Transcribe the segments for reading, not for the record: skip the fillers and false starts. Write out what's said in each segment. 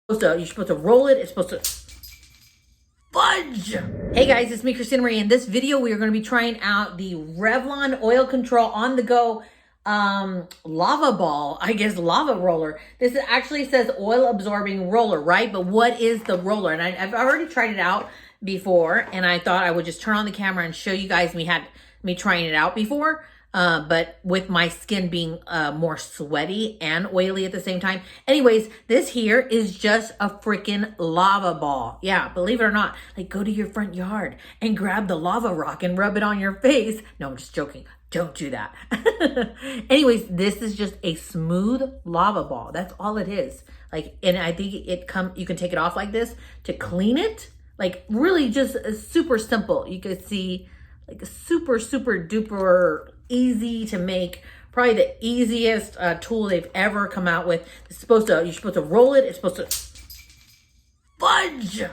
You're supposed to roll it. It's supposed to fudge. Hey guys, it's me, Christina Marie. In this video, we are going to be trying out the Revlon Oil Control on the go lava ball, I guess lava roller. This actually says oil absorbing roller, right? But what is the roller? And I've already tried it out before, and I thought I would just turn on the camera and show you guys me trying it out before. But with my skin being more sweaty and oily at the same time. Anyways, this here is just a freaking lava ball. Yeah, believe it or not, like go to your front yard and grab the lava rock and rub it on your face. No, I'm just joking. Don't do that. Anyways, this is just a smooth lava ball. That's all it is. Like, and I think you can take it off like this to clean it. Like really just super simple. You could see like a super duper easy to make, probably the easiest tool they've ever come out with. You're supposed to roll it. It's supposed to fudge.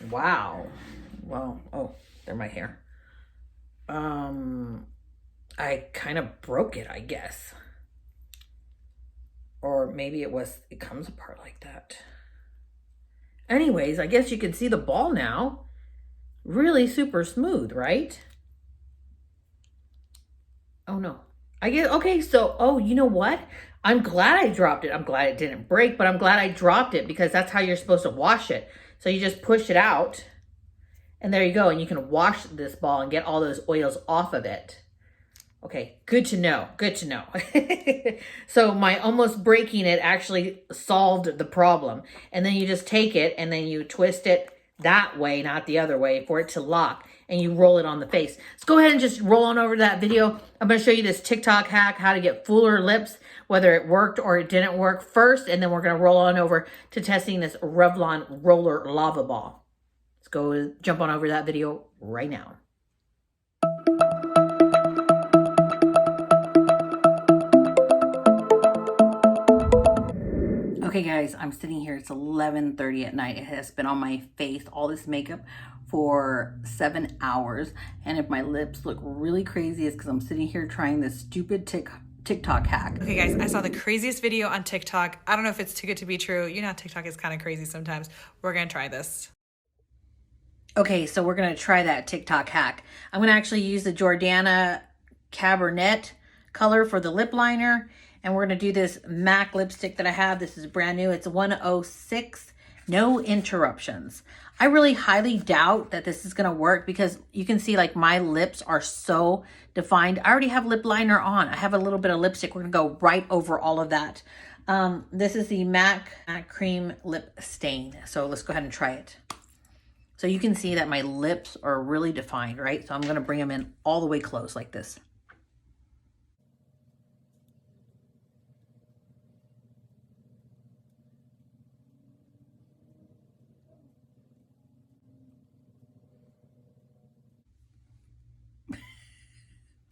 Wow. Well, oh, they're my hair. I kind of broke it, I guess. Or maybe it comes apart like that. Anyways, I guess you can see the ball now. Really super smooth, right? Oh no. I guess, okay, so, oh, you know what? I'm glad I dropped it. I'm glad it didn't break, but I'm glad I dropped it because that's how you're supposed to wash it. So you just push it out and there you go. And you can wash this ball and get all those oils off of it. Okay, good to know. Good to know. So my almost breaking it actually solved the problem. And then you just take it and then you twist it that way, not the other way, for it to lock, and you roll it on the face. Let's go ahead and just roll on over to that video. I'm going to show you this TikTok hack, how to get fuller lips, whether it worked or it didn't work first, and then we're going to roll on over to testing this Revlon roller lava ball. Let's go jump on over to that video right now. Okay guys, I'm sitting here, it's 11:30 at night. It has been on my face, all this makeup, for 7 hours. And if my lips look really crazy, it's because I'm sitting here trying this stupid TikTok hack. Okay guys, I saw the craziest video on TikTok. I don't know if it's too good to be true. You know, TikTok is kind of crazy sometimes. We're gonna try this. Okay, so we're gonna try that TikTok hack. I'm gonna actually use the Jordana Cabernet color for the lip liner. And we're going to do this MAC lipstick that I have. This is brand new. It's 106, no interruptions. I really highly doubt that this is going to work because you can see like my lips are so defined. I already have lip liner on. I have a little bit of lipstick. We're going to go right over all of that. This is the MAC Cream Lip Stain. So let's go ahead and try it. So you can see that my lips are really defined, right? So I'm going to bring them in all the way close like this.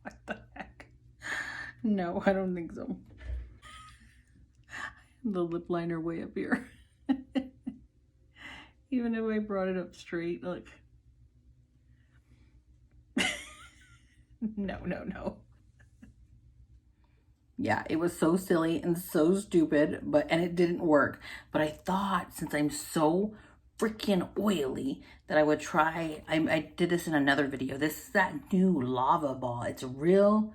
What the heck? No, I don't think so. The lip liner way up here. Even if I brought it up straight, look. No. Yeah, it was so silly and so stupid, and it didn't work. But I thought, since I'm so freaking oily, that I would try. I did this in another video. This is that new lava ball. It's a real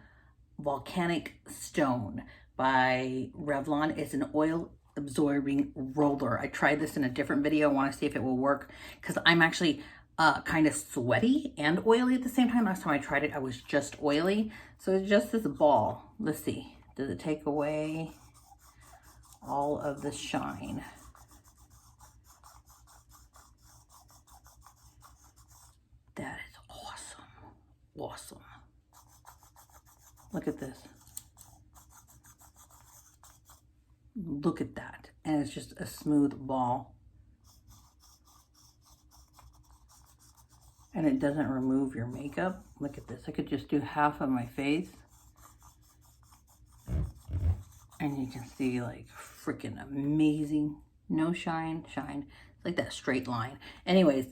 volcanic stone by Revlon. It's an oil absorbing roller. I tried this in a different video. I want to see if it will work because I'm actually kind of sweaty and oily at the same time. Last time I tried it, I was just oily. So it's just this ball. Let's see. Does it take away all of the shine? That is awesome. Awesome. Look at this. Look at that. And it's just a smooth ball. And it doesn't remove your makeup. Look at this. I could just do half of my face. And you can see like freaking amazing. No shine. It's like that straight line. Anyways,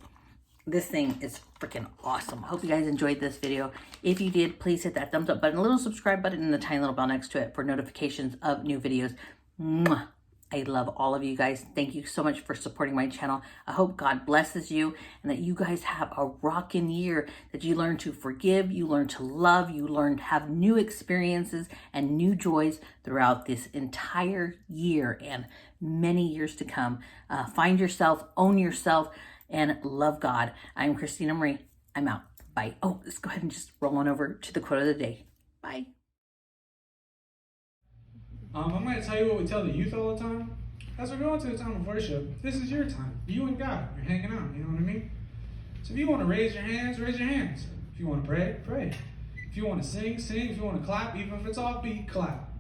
this thing is freaking awesome. I hope you guys enjoyed this video. If you did, please hit that thumbs up button, a little subscribe button, and the tiny little bell next to it for notifications of new videos. Mwah. I love all of you guys. Thank you so much for supporting my channel. I hope God blesses you and that you guys have a rockin' year, that you learn to forgive, you learn to love, you learn to have new experiences and new joys throughout this entire year and many years to come. Find yourself, own yourself, and love God. I'm Christina Marie. I'm out. Bye. Oh, let's go ahead and just roll on over to the quote of the day. Bye. I'm going to tell you what we tell the youth all the time. As we're going to the time of worship, this is your time. You and God, you're hanging out, you know what I mean? So if you want to raise your hands, raise your hands. If you want to pray, pray. If you want to sing, sing. If you want to clap, even if it's offbeat, clap.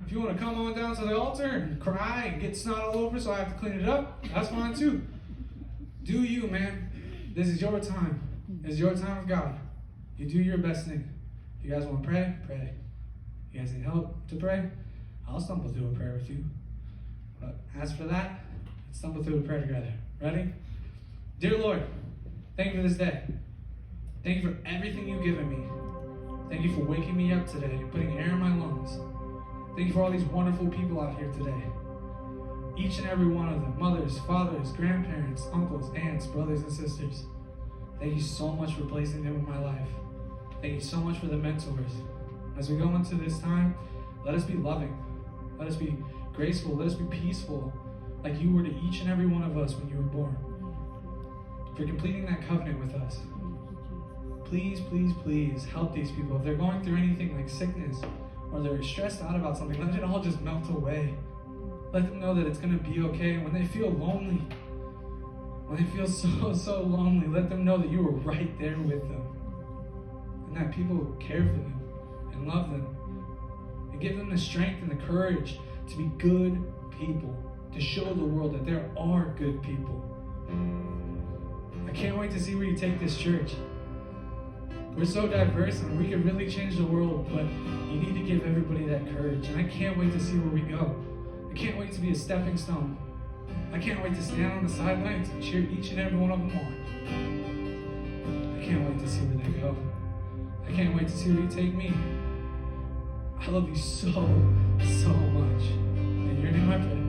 If you want to come on down to the altar and cry and get snot all over so I have to clean it up, that's fine too. Do you, man. This is your time. It's your time with God. You do your best thing. If you guys want to pray, pray. You guys need help to pray? I'll stumble through a prayer with you. But as for that, let's stumble through a prayer together. Ready? Dear Lord, thank you for this day. Thank you for everything you've given me. Thank you for waking me up today and putting air in my lungs. Thank you for all these wonderful people out here today. Each and every one of them, mothers, fathers, grandparents, uncles, aunts, brothers, and sisters. Thank you so much for placing them in my life. Thank you so much for the mentors. As we go into this time, let us be loving. Let us be graceful. Let us be peaceful, like you were to each and every one of us when you were born. For completing that covenant with us. Please, please, please help these people. If they're going through anything like sickness, or they're stressed out about something, let it all just melt away. Let them know that it's going to be okay. And when they feel lonely, when they feel so lonely, let them know that you were right there with them. And that people care for them and love them. And give them the strength and the courage to be good people. To show the world that there are good people. I can't wait to see where you take this church. We're so diverse and we can really change the world, but you need to give everybody that courage. And I can't wait to see where we go. I can't wait to be a stepping stone. I can't wait to stand on the sidelines and cheer each and every one of them on. I can't wait to see where they go. I can't wait to see where you take me. I love you so much. And your name I pray.